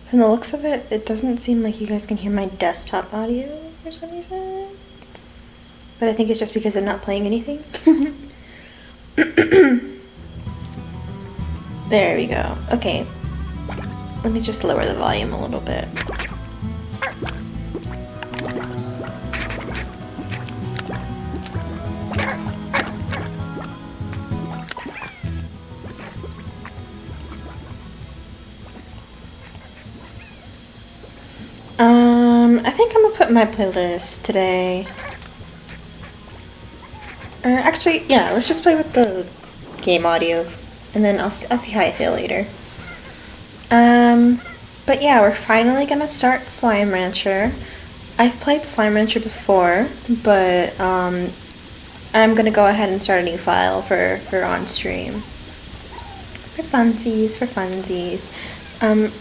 From the looks of it, it doesn't seem like you guys can hear my desktop audio for some reason. But I think it's just because I'm not playing anything. There we go. Okay. Let me just lower the volume a little bit. I think I'm gonna put my playlist today. Or actually, yeah, let's just play with the game audio, and then I'll see how I feel later. But yeah, we're finally gonna start Slime Rancher. I've played Slime Rancher before, but I'm gonna go ahead and start a new file for on stream. For funsies, for funsies.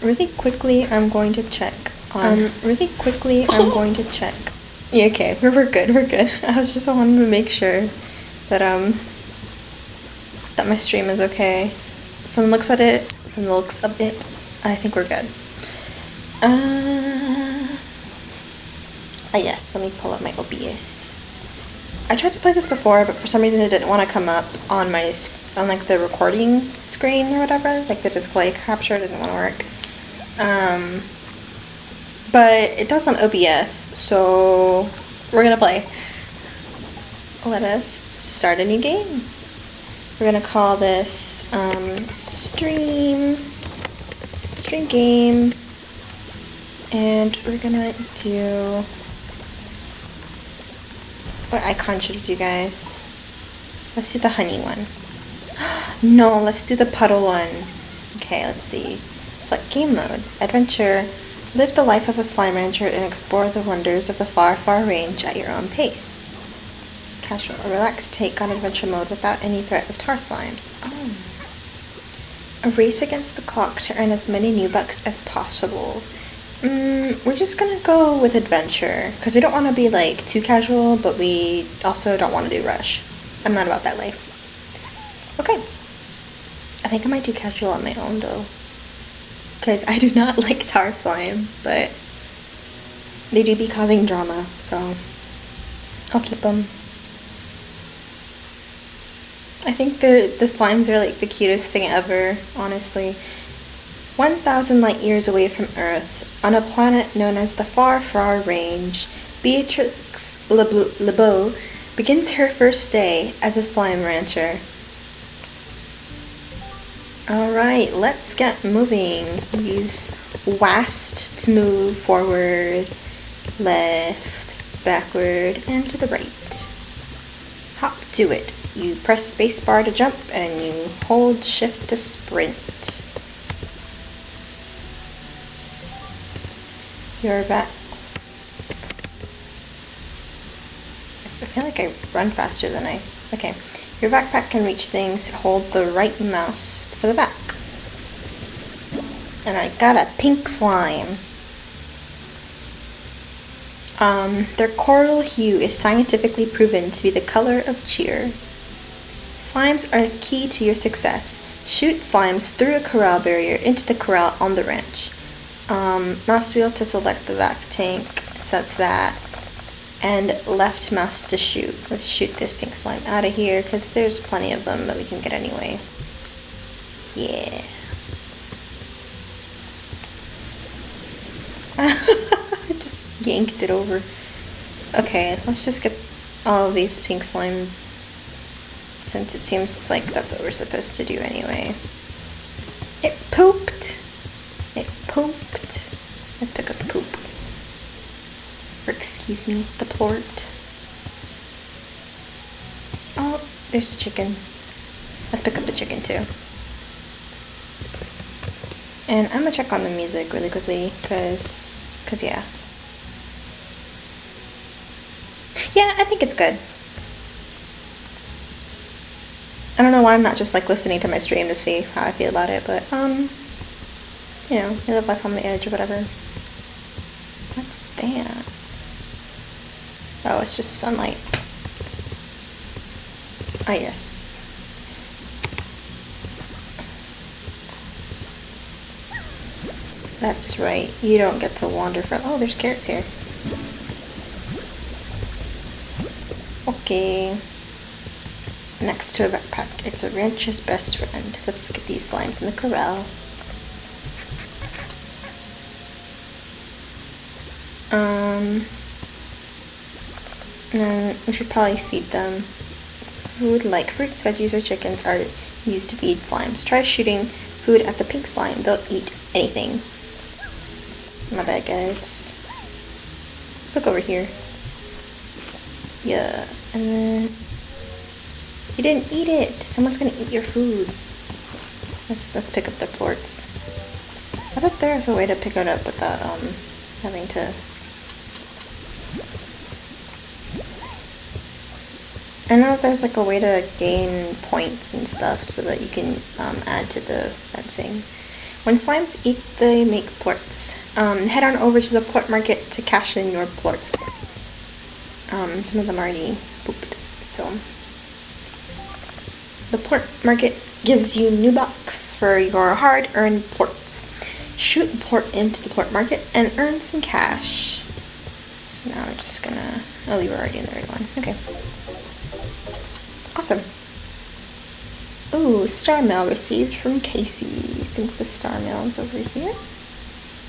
Really quickly, I'm going to check. Really quickly, I'm going to check. Yeah, okay, we're good, we're good. I was just wanting to make sure that that my stream is okay. From the looks of it, I think we're good. Yes, let me pull up my OBS. I tried to play this before, but for some reason it didn't want to come up on like the recording screen or whatever, like the display capture didn't want to work. But it does on OBS, so we're gonna play. Let us start a new game. We're gonna call this stream game, and we're gonna do, what icon should we do, guys? Let's do the honey one. No, let's do the puddle one. Okay, let's see. Select game mode, adventure. Live the life of a slime rancher and explore the wonders of the far, far range at your own pace. Casual or relaxed take on adventure mode without any threat of tar slimes. Oh. A race against the clock to earn as many new bucks as possible. We're just gonna go with adventure, because we don't want to be like too casual, but we also don't want to do rush. I'm not about that life. Okay. I think I might do casual on my own though, because I do not like tar slimes, but they do be causing drama, so I'll keep them. I think the slimes are like the cutest thing ever, honestly. 1,000 light years away from Earth, on a planet known as the Far, Far Range, Beatrix LeBeau begins her first day as a slime rancher. Alright, let's get moving. Use WASD to move forward, left, backward, and to the right. Hop to it. You press spacebar to jump, and you hold shift to sprint. Your I feel like I run faster than I... Okay. Your backpack can reach things. Hold the right mouse for the back. And I got a pink slime. Their coral hue is scientifically proven to be the color of cheer. Slimes are key to your success. Shoot slimes through a corral barrier into the corral on the ranch. Mouse wheel to select the vac tank. Sets that. And left mouse to shoot. Let's shoot this pink slime out of here, because there's plenty of them that we can get anyway. Yeah. I just yanked it over. Okay, let's just get all of these pink slimes, since it seems like that's what we're supposed to do anyway. It pooped. It pooped. Let's pick up the poop. Or excuse me, the plort. Oh, there's the chicken. Let's pick up the chicken too. And I'm gonna check on the music really quickly, cause yeah. Yeah, I think it's good. I don't know why I'm not just like listening to my stream to see how I feel about it, but you know, you live life on the edge or whatever. What's that? Oh, it's just the sunlight. Ah, yes. That's right. You don't get to wander for... Oh, there's carrots here. Okay. Next to a backpack. It's a rancher's best friend. Let's get these slimes in the corral. And then we should probably feed them. Food like fruits, veggies, or chickens are used to feed slimes. Try shooting food at the pink slime. They'll eat anything. My bad, guys. Look over here. Yeah, and then you didn't eat it. Someone's gonna eat your food. Let's pick up the plorts. I thought there was a way to pick it up without having to. I know there's like a way to gain points and stuff so that you can add to the fencing. When slimes eat, they make plorts. Head on over to the plort market to cash in your plort. Some of them already pooped, so. The plort market gives you new bucks for your hard-earned plorts. Shoot a plort into the plort market and earn some cash. So now we're just gonna... Oh, we were already in the right one. Okay. Awesome. Ooh, star mail received from Casey. I think the star mail is over here.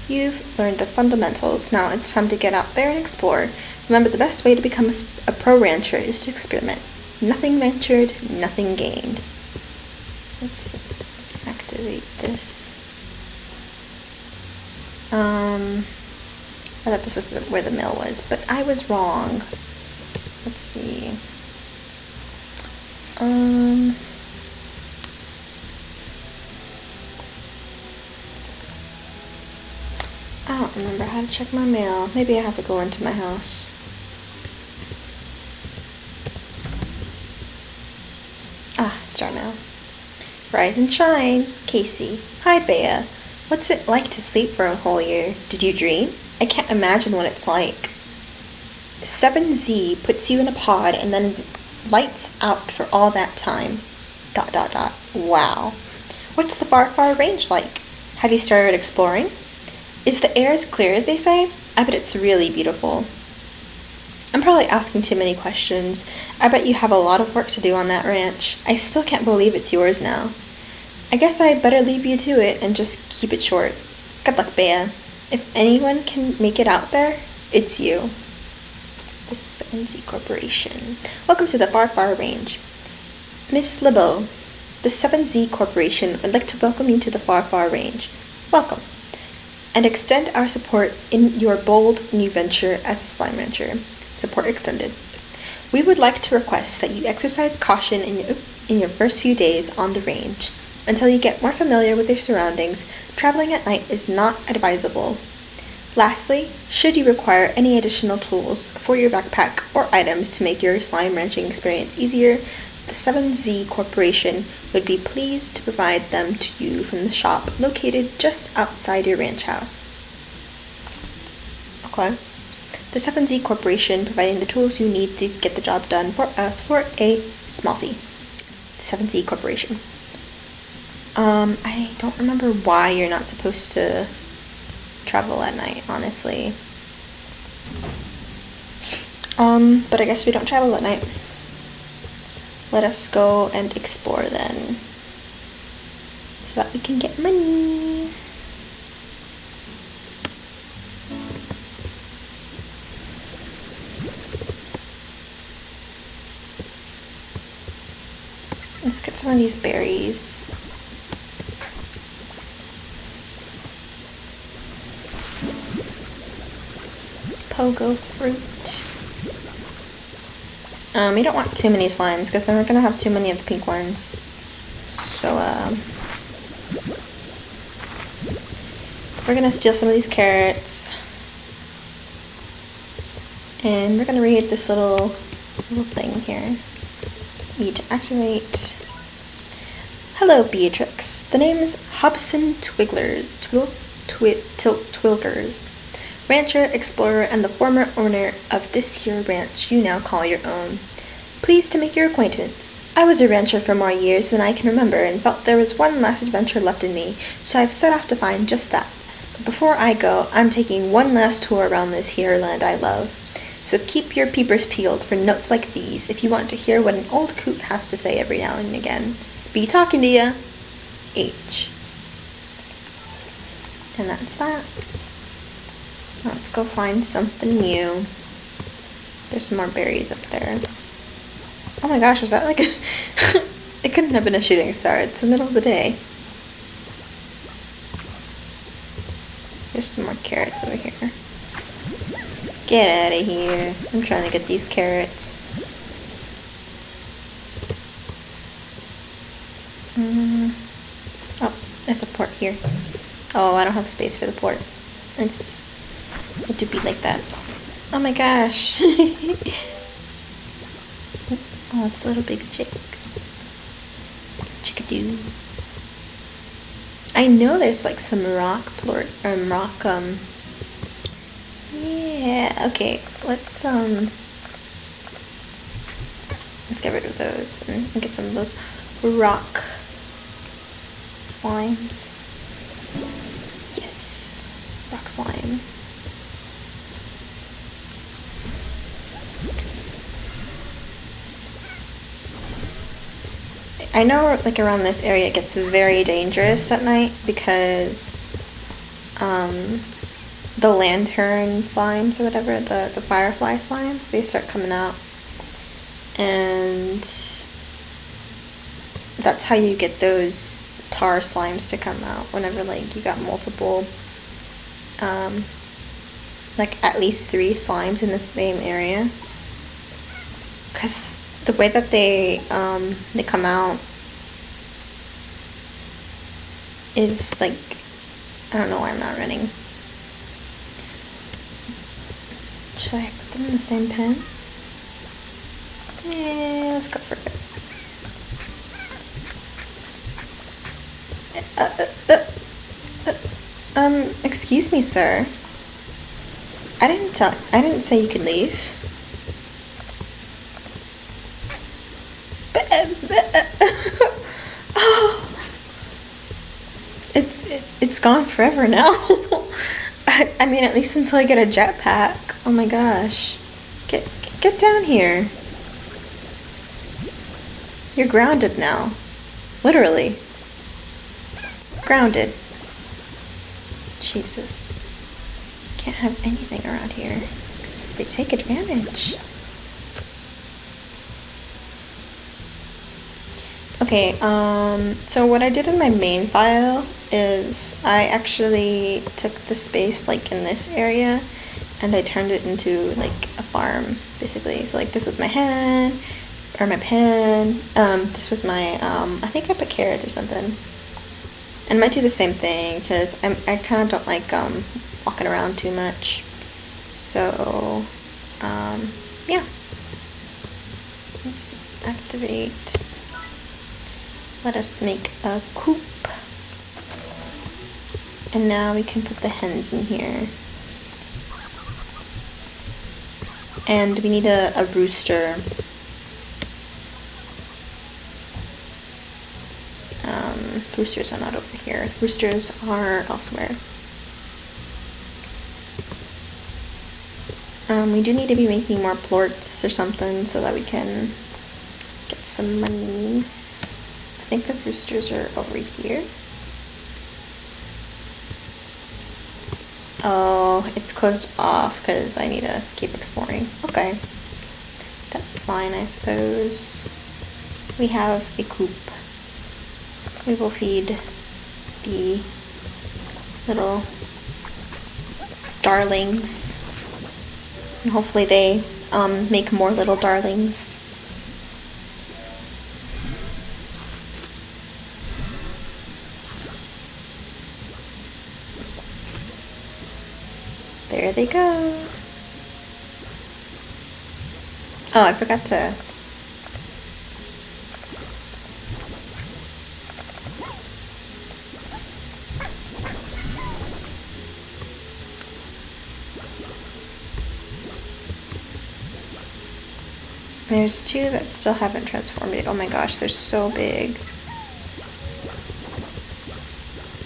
You've learned the fundamentals. Now it's time to get out there and explore. Remember, the best way to become a pro rancher is to experiment. Nothing ventured, nothing gained. Let's activate this. I thought this was where the mill was, but I was wrong. Let's see. I don't remember how to check my mail. Maybe I have to go into my house. Ah, star mail. Rise and shine, Casey. Hi, Baya. What's it like to sleep for a whole year? Did you dream? I can't imagine what it's like. 7Z puts you in a pod and then lights out for all that time. ... Wow. What's the far, far range like? Have you started exploring? Is the air as clear as they say? I bet it's really beautiful. I'm probably asking too many questions. I bet you have a lot of work to do on that ranch. I still can't believe it's yours now. I guess I better leave you to it and just keep it short. Good luck, Baya. If anyone can make it out there, it's you. This is the NZ Corporation. Welcome to the Far, Far Range. Miss LeBeau, the 7Z Corporation would like to welcome you to the Far, Far Range. Welcome. And extend our support in your bold new venture as a slime rancher. Support extended. We would like to request that you exercise caution in your first few days on the range. Until you get more familiar with your surroundings, traveling at night is not advisable. Lastly, should you require any additional tools for your backpack or items to make your slime ranching experience easier, the 7Z Corporation would be pleased to provide them to you from the shop located just outside your ranch house. Okay. The 7Z Corporation providing the tools you need to get the job done for us for a small fee. The 7Z Corporation. I don't remember why you're not supposed to travel at night, honestly. But I guess we don't travel at night. Let us go and explore then, so that we can get monies. Let's get some of these berries. Pogo fruit. We don't want too many slimes because then we're gonna have too many of the pink ones. So we're gonna steal some of these carrots, and we're gonna read this little thing here. Need to activate. Hello, Beatrix. The name is Hobson Twigglers. Twilgers. Rancher, explorer, and the former owner of this here ranch you now call your own. Pleased to make your acquaintance. I was a rancher for more years than I can remember and felt there was one last adventure left in me, so I've set off to find just that. Before I go, I'm taking one last tour around this here land I love. So keep your peepers peeled for notes like these if you want to hear what an old coot has to say every now and again. Be talking to ya. H. And that's that. Let's go find something new. There's some more berries up there. Oh my gosh, was that like a... It couldn't have been a shooting star. It's the middle of the day. There's some more carrots over here. Get out of here. I'm trying to get these carrots. Oh, there's a port here. Oh, I don't have space for the port. It do be like that. Oh my gosh. Oh, it's a little baby chick. Chickadoo. I know there's like some rock yeah, okay, let's get rid of those and get some of those rock slimes. Yes, rock slime. I know like around this area it gets very dangerous at night because the lantern slimes or whatever, the firefly slimes, they start coming out, and that's how you get those tar slimes to come out whenever like you got multiple like at least 3 slimes in the same area, because the way that they come out is like, I don't know why I'm not running. Should I put them in the same pen? Yeah, let's go for it. Excuse me, sir. I didn't say you could leave. Oh. It's gone forever now. I mean, at least until I get a jetpack. Oh my gosh. Get down here. You're grounded now. Literally. Grounded. Jesus. Can't have anything around here, 'cause they take advantage. Okay, so what I did in my main file is I actually took the space like in this area and I turned it into like a farm, basically. So like this was my hen, or my pen, this was my, I think I put carrots or something. And I might do the same thing because I kind of don't like walking around too much. So, yeah. Let's activate. Let us make a coop. And now we can put the hens in here. And we need a rooster. Roosters are not over here. Roosters are elsewhere. We do need to be making more plorts or something so that we can get some monies. I think the roosters are over here. Oh, it's closed off because I need to keep exploring. Okay. That's fine, I suppose. We have a coop. We will feed the little darlings. And hopefully they make more little darlings. There they go. Oh, I forgot to... There's 2 that still haven't transformed yet. Oh my gosh, they're so big.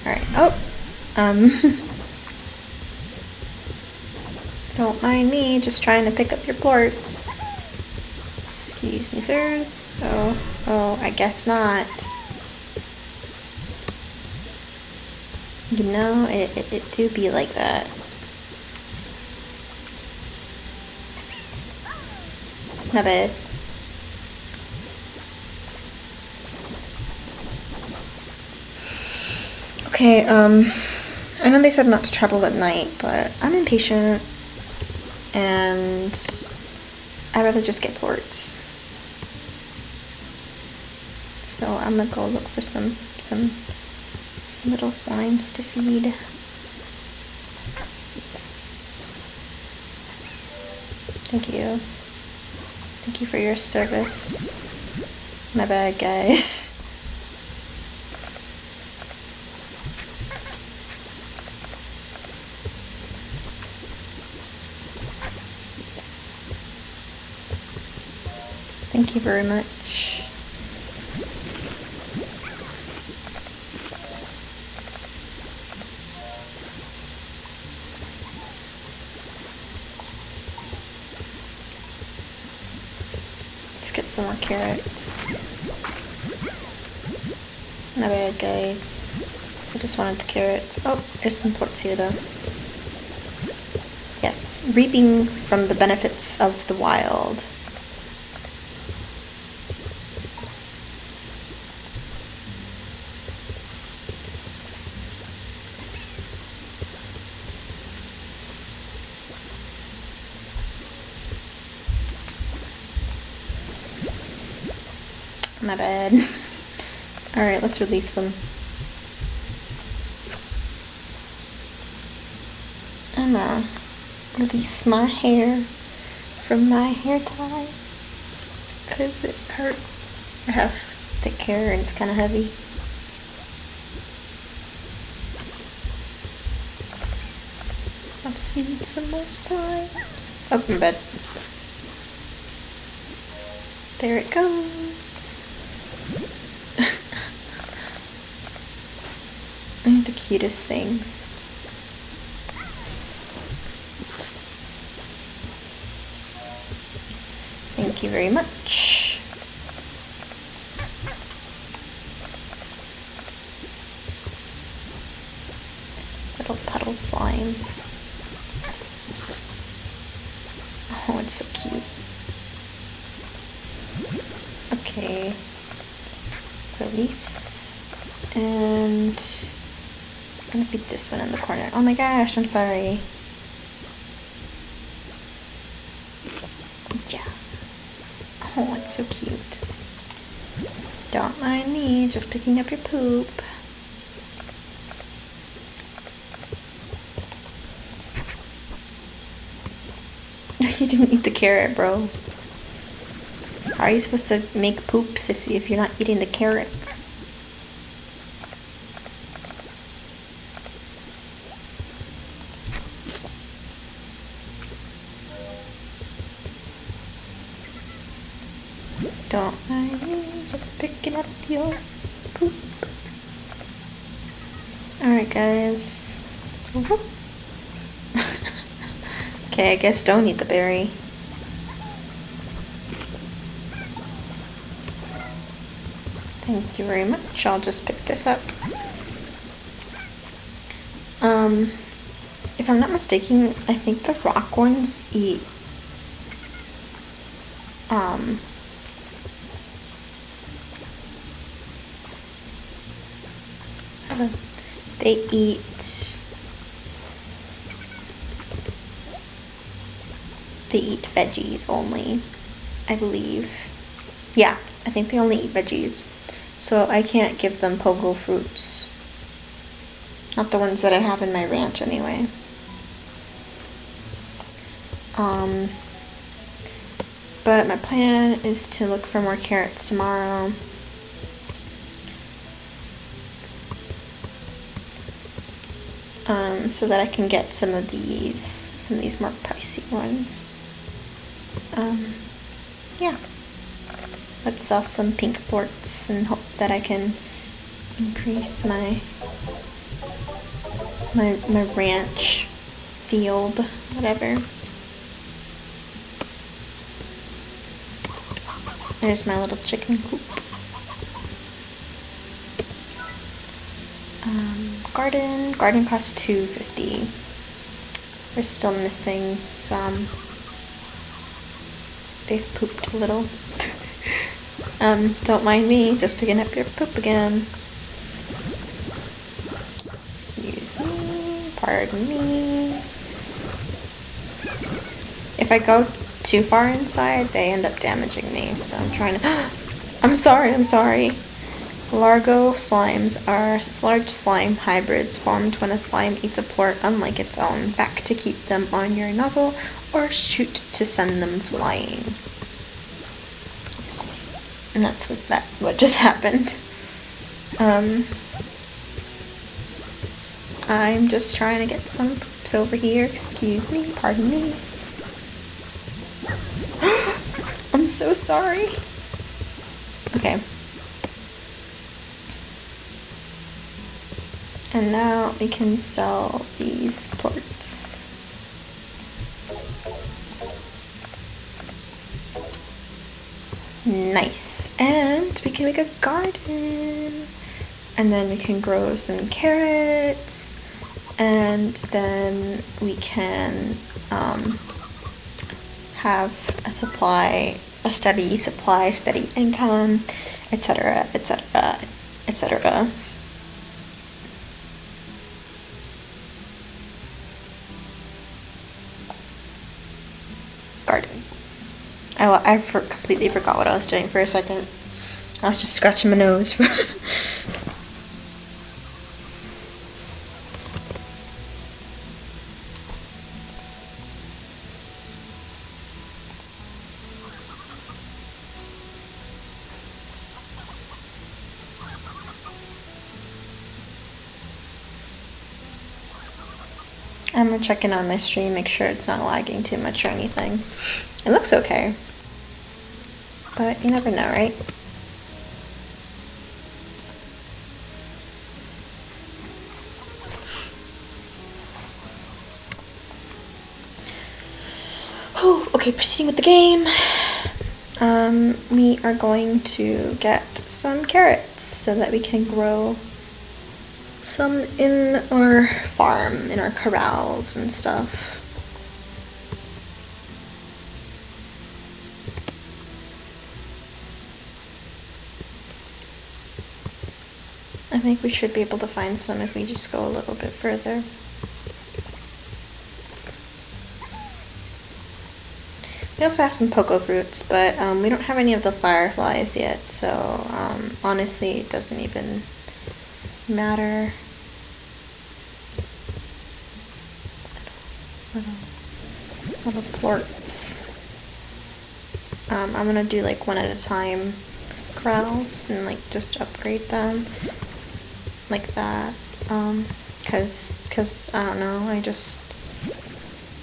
Alright, oh! Don't mind me, just trying to pick up your plorts. Excuse me, sirs. Oh, I guess not. You know, it do be like that. Not bad. Okay, I know they said not to travel at night, but I'm impatient and I'd rather just get plorts. So I'm gonna go look for some little slimes to feed. Thank you. Thank you for your service. My bad, guys. Thank you very much. Let's get some more carrots. My bad, guys. I just wanted the carrots. Oh, there's some plorts here, though. Yes, reaping from the benefits of the wild. My bad. Alright, let's release them. I'm gonna release my hair from my hair tie because it hurts. I have thick hair and it's kind of heavy. Let's feed some more slimes. Oh, my bed. There it goes. They're the cutest things. Thank you very much. Little puddle slimes. Oh, it's so cute. Okay. Release. And I'm gonna feed this one in the corner. Oh my gosh, I'm sorry. Yes. Oh, it's so cute. Don't mind me, just picking up your poop. You didn't eat the carrot, bro. How are you supposed to make poops if you're not eating the carrots? Don't mind me, just picking up your poop. Alright, guys. Okay, I guess don't eat the berry. Thank you very much. I'll just pick this up. If I'm not mistaken, I think the rock ones eat they eat veggies only, I believe. Yeah, I think they only eat veggies. So I can't give them pogo fruits. Not the ones that I have in my ranch anyway. But my plan is to look for more carrots tomorrow. So that I can get some of these more pricey ones. Yeah. Let's sell some pink plorts and hope that I can increase my ranch field, whatever. There's my little chicken coop. Garden costs $2.50. We're still missing some. They've pooped a little. Don't mind me, just picking up your poop again. Excuse me, pardon me. If I go too far inside, they end up damaging me, so I'm trying to... I'm sorry. Largo slimes are large slime hybrids formed when a slime eats a plort unlike its own. Back to keep them on your nozzle, or shoot to send them flying. Yes. And that's what just happened. I'm just trying to get some poops over here. Excuse me, pardon me. I'm so sorry. Okay. And now we can sell these plorts. Nice. And we can make a garden. And then we can grow some carrots. And then we can have a steady supply, steady income, etc., etc., etc. Garden. I completely forgot what I was doing for a second. I was just scratching my nose for... I'm gonna check in on my stream, make sure it's not lagging too much or anything. It looks okay, but you never know, right? Oh, okay, proceeding with the game. We are going to get some carrots so that we can grow some in our farm, in our corrals and stuff. I think we should be able to find some if we just go a little bit further. We also have some poco fruits, but we don't have any of the fireflies yet, so honestly it doesn't even matter. Little plorts. I'm gonna do like one at a time corrals and like just upgrade them like that. Cause I don't know,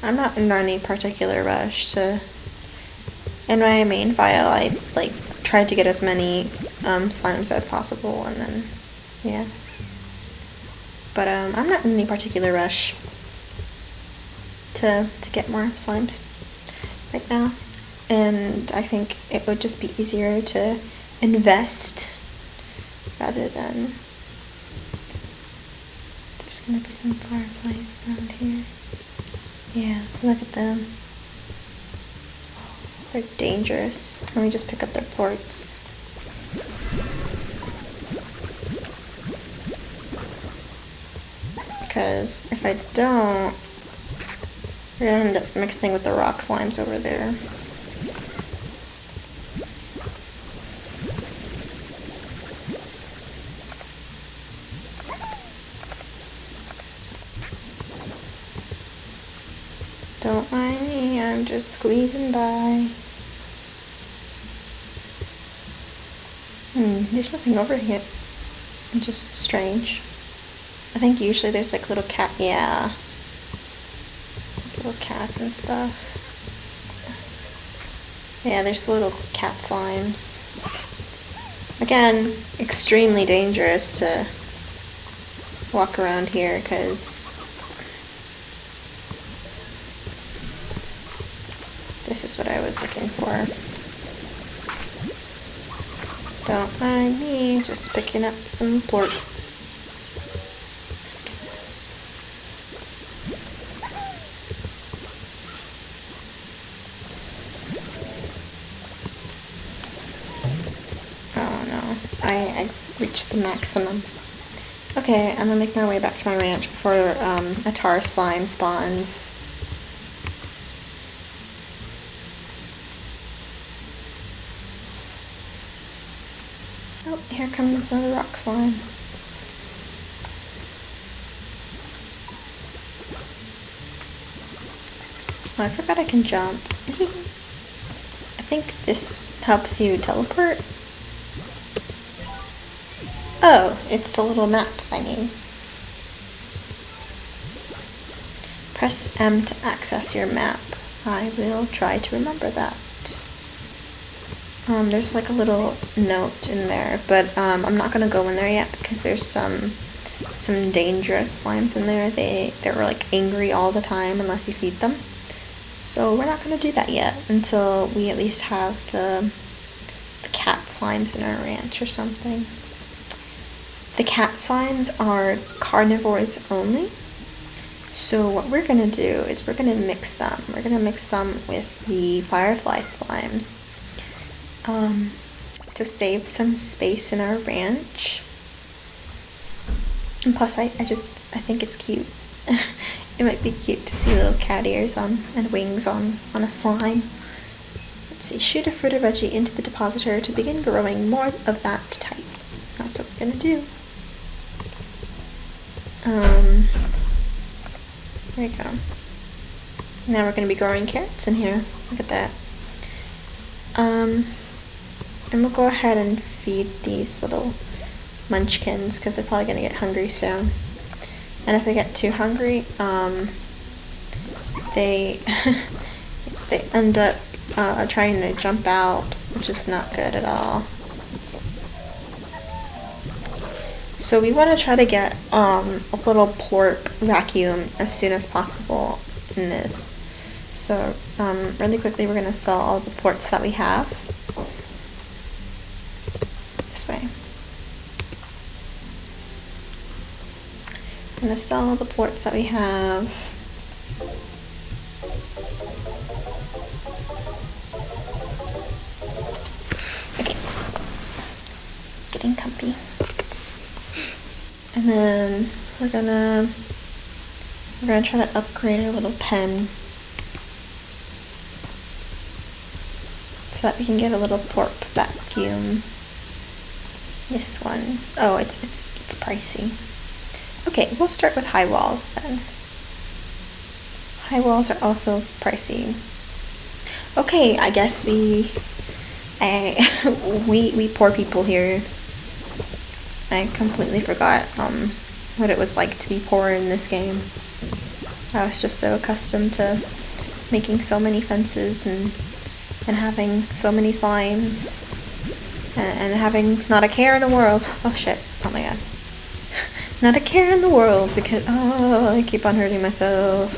I'm not in any particular rush to. In my main file, I like tried to get as many slimes as possible, and then yeah. But I'm not in any particular rush to get more slimes right now, and I think it would just be easier to invest rather than. There's gonna be some fireflies around here. Yeah, look at them. They're dangerous. Let me just pick up their plorts. Because if I don't, we're gonna end up mixing with the rock slimes over there. Don't mind me, I'm just squeezing by. There's nothing over here. It's just strange. I think usually there's like little cat, yeah. There's little cats and stuff. Yeah, there's little cat slimes. Again, extremely dangerous to walk around here because this is what I was looking for. Don't mind me, just picking up some plorts. Goodness. Oh no, I reached the maximum. Okay, I'm gonna make my way back to my ranch before a tar slime spawns. Oh, here comes another rock slime. Oh, I forgot I can jump. I think this helps you teleport. Oh, it's the little map thingy. Press M to access your map. I will try to remember that. There's like a little note in there, but I'm not gonna go in there yet because there's some dangerous slimes in there. They're like angry all the time unless you feed them. So we're not gonna do that yet until we at least have the cat slimes in our ranch or something. The cat slimes are carnivores only. So what we're gonna do is we're gonna mix them. We're gonna mix them with the firefly slimes. To save some space in our ranch. And plus I think it's cute. It might be cute to see little cat ears and wings on a slime. Let's see, shoot a fruit or veggie into the depositor to begin growing more of that type. That's what we're gonna do. There you go. Now we're gonna be growing carrots in here. Look at that. And we'll go ahead and feed these little munchkins because they're probably gonna get hungry soon. And if they get too hungry, they they end up trying to jump out, which is not good at all. So we want to try to get a little plorp vacuum as soon as possible in this. So really quickly we're going to sell all the plorts that we have. This way. I'm going to sell all the plorts that we have. Okay. Getting comfy. And then we're gonna try to upgrade our little pen so that we can get a little plorp vacuum. This one. Oh, it's pricey. Okay, we'll start with high walls then. High walls are also pricey. Okay, I guess we poor people here. I completely forgot what it was like to be poor in this game. I was just so accustomed to making so many fences and having so many slimes and having not a care in the world. Oh shit, oh my god. Not a care in the world because, oh, I keep on hurting myself.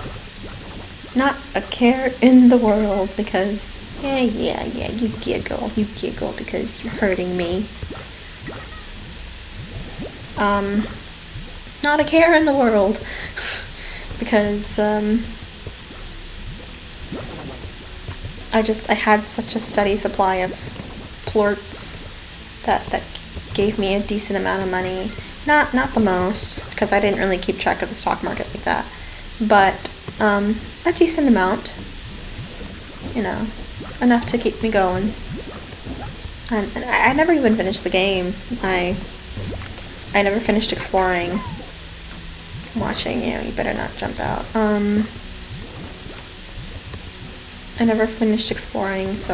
Not a care in the world because, yeah, you giggle because you're hurting me. Not a care in the world because I had such a steady supply of plorts that gave me a decent amount of money. Not the most, because I didn't really keep track of the stock market like that, but a decent amount, you know, enough to keep me going. And I never even finished the game. I never finished exploring. I'm watching you. You better not jump out. I never finished exploring, so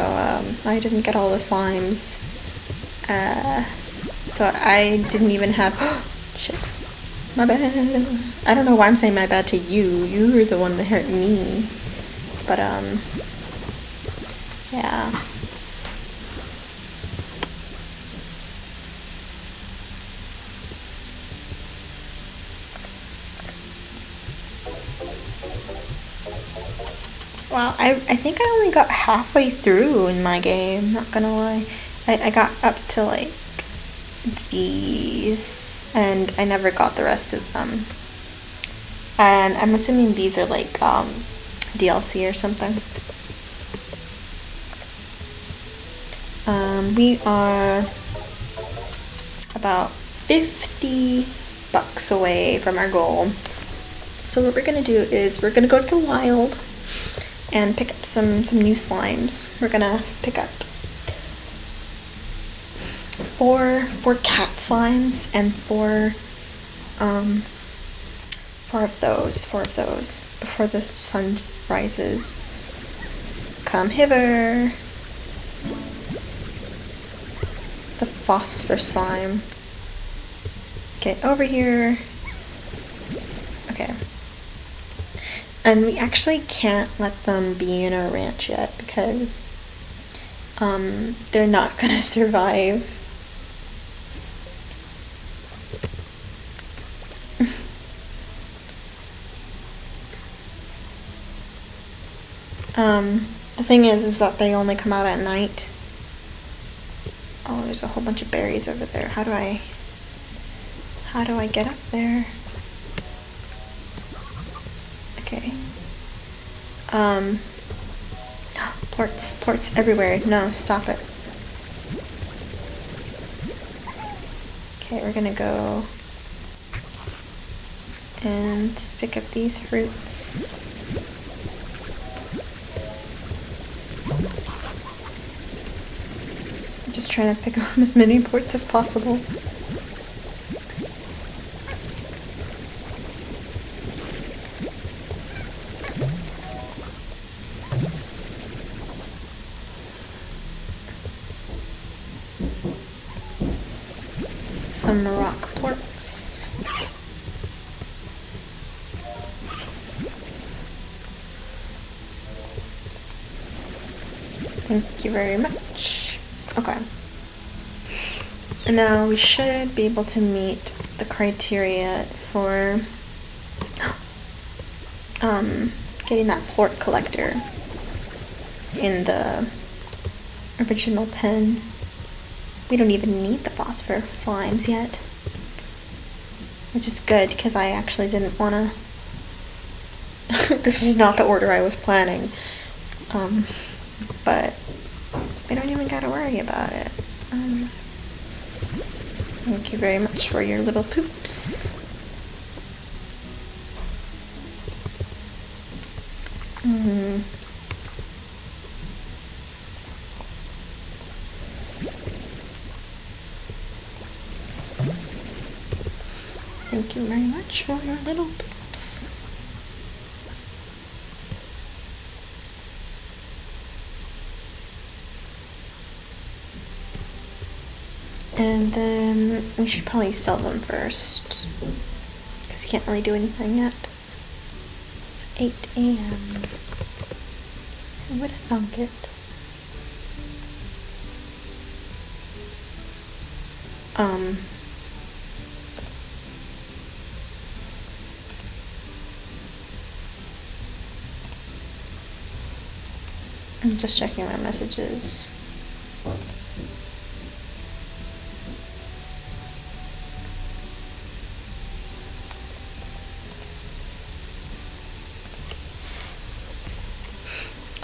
I didn't get all the slimes. So I didn't even have. Shit. My bad. I don't know why I'm saying my bad to you. You're the one that hurt me. But yeah. Wow, I think I only got halfway through in my game, not gonna lie. I got up to like these, and I never got the rest of them. And I'm assuming these are like DLC or something. We are about 50 bucks away from our goal. So what we're gonna do is we're gonna go to the wild and pick up some new slimes. We're gonna pick up four cat slimes and four of those before the sun rises. Come hither. The phosphor slime. Get over here. Okay. And we actually can't let them be in our ranch yet because they're not gonna survive. The thing is that they only come out at night. Oh, there's a whole bunch of berries over there. How do I get up there? Okay. Plorts everywhere. No, stop it. Okay, we're gonna go and pick up these fruits. I'm just trying to pick up as many plorts as possible. Some rock plorts. Thank you very much. Okay. And now we should be able to meet the criteria for getting that plort collector in the original pen. We don't even need the phosphor slimes yet, which is good because I actually didn't want to. This was not the order I was planning, but we don't even gotta worry about it. Thank you very much for your little poops. Thank you very much for your little poops. And then we should probably sell them first, because you can't really do anything yet. It's 8 a.m. I would have thunk it. I'm just checking my messages.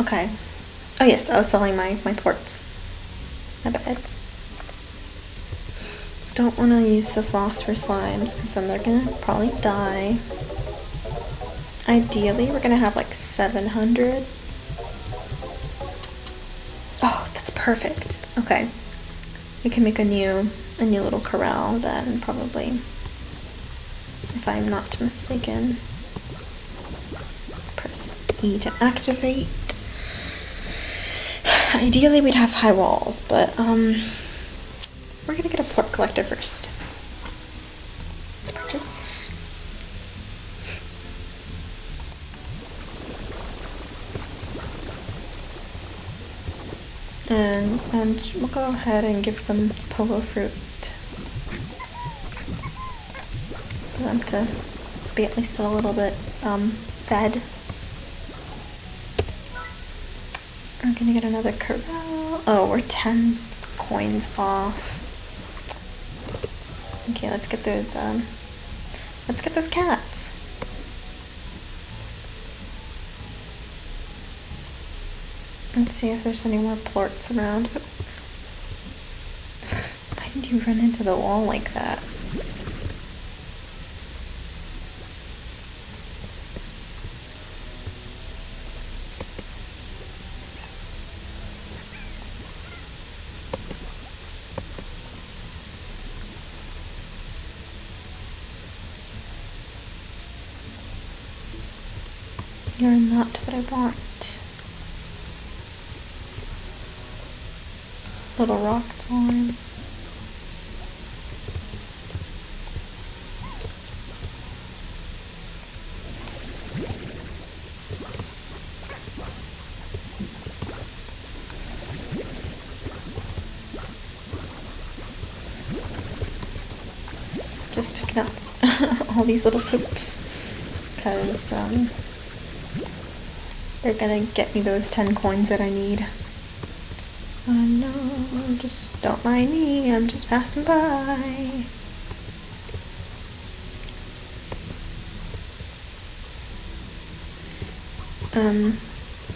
Okay. Oh yes, I was selling my plorts. My bad. Don't want to use the phosphor slimes because then they're gonna probably die. Ideally, we're gonna have like 700. Oh, that's perfect. Okay. We can make a new little corral then, probably. If I'm not mistaken. Press E to activate. Ideally, we'd have high walls, but we're gonna get a plort collector first. Purchase. And we'll go ahead and give them pogo fruit for them to be at least a little bit fed. I'm gonna get another corral. Oh, we're 10 coins off. Okay, let's get those cats. Let's see if there's any more plorts around. Why did you run into the wall like that? You're not what I want. Little rock slime. Just picking up all these little poops because they're gonna get me those 10 coins that I need. Oh no, just don't mind me, I'm just passing by.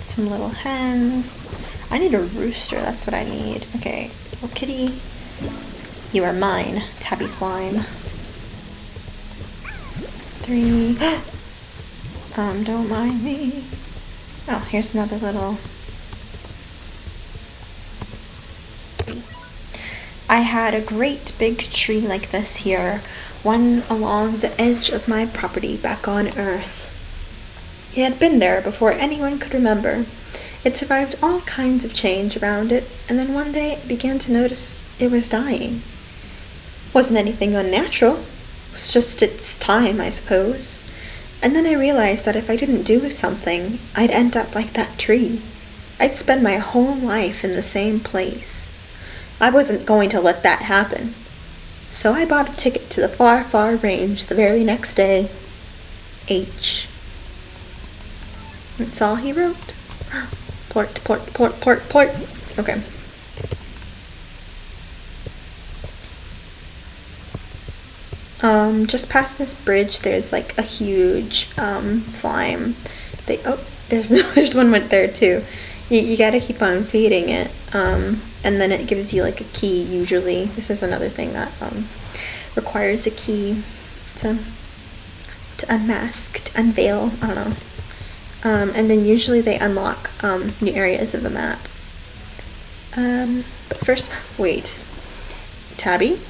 Some little hens. I need a rooster, that's what I need. Okay, little kitty. You are mine, Tabby Slime. 3. Don't mind me. Oh, here's another little... I had a great big tree like this here, one along the edge of my property back on Earth. It had been there before anyone could remember. It survived all kinds of change around it, and then one day it began to notice it was dying. Wasn't anything unnatural. It was just its time, I suppose. And then I realized that if I didn't do something, I'd end up like that tree. I'd spend my whole life in the same place. I wasn't going to let that happen. So I bought a ticket to the far, far range the very next day. H. That's all he wrote. Plort, plort, plort, plort, plort. Okay. Just past this bridge, there's like a huge slime. There's one right there too. You gotta keep on feeding it, and then it gives you like a key. Usually, this is another thing that requires a key to unmask, to unveil. I don't know. And then usually they unlock new areas of the map. But first, wait, Tabby.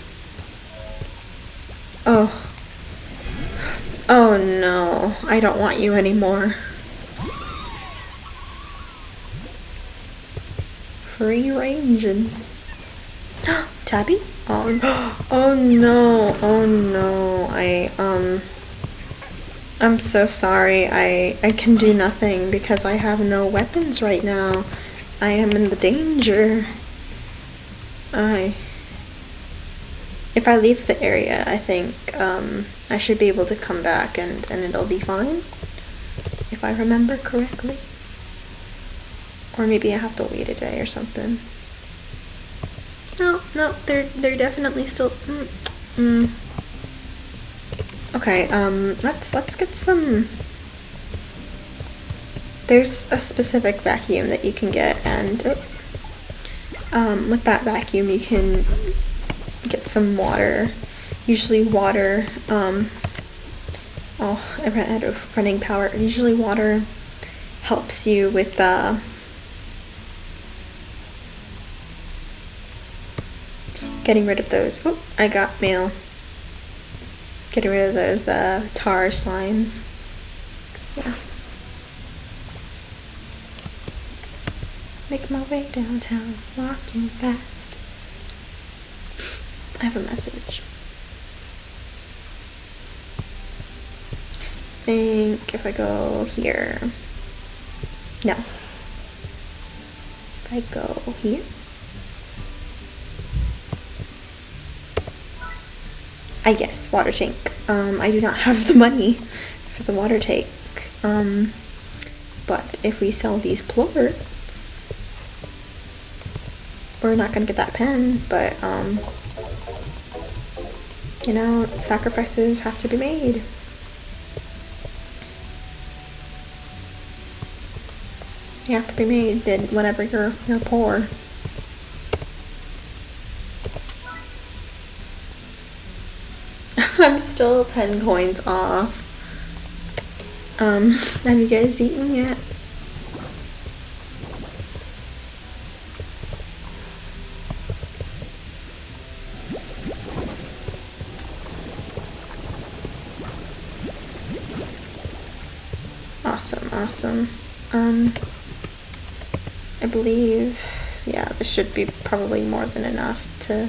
Oh no, I don't want you anymore. Free ranging. Tabby? Oh no, oh no. I'm so sorry. I can do nothing because I have no weapons right now. I am in the danger. If I leave the area, I think I should be able to come back and it'll be fine, if I remember correctly. Or maybe I have to wait a day or something. No, they're definitely still. Okay, let's get some. There's a specific vacuum that you can get, and with that vacuum you can get some water. Usually water, I ran out of running power. Usually water helps you with getting rid of those. Oh, I got mail. Getting rid of those tar slimes. Yeah. Make my way downtown, walking fast. I have a message. I think if I go here. No. If I go here. I guess water tank. I do not have the money for the water tank. But if we sell these plorts, we're not gonna get that pen, but You know, sacrifices have to be made. You have to be made whenever you're poor. I'm still 10 coins off. Have you guys eaten yet? Awesome. I believe, yeah, this should be probably more than enough to...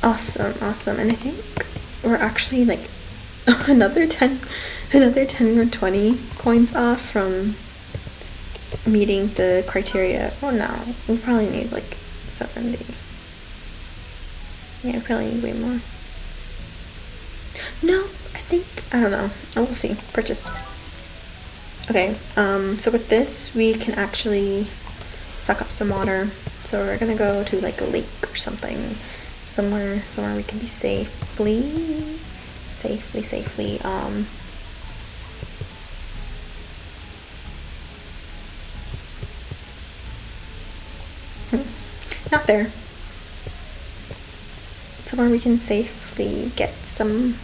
Awesome. And I think we're actually like another 10 or 20 coins off from meeting the criteria. Oh no, we probably need like 70. Yeah, we probably need way more. No, I don't know. Oh, we'll see. Purchase. Okay, so with this, we can actually suck up some water. So we're gonna go to like a lake or something. Somewhere we can be safely. Not there. Somewhere we can safely get some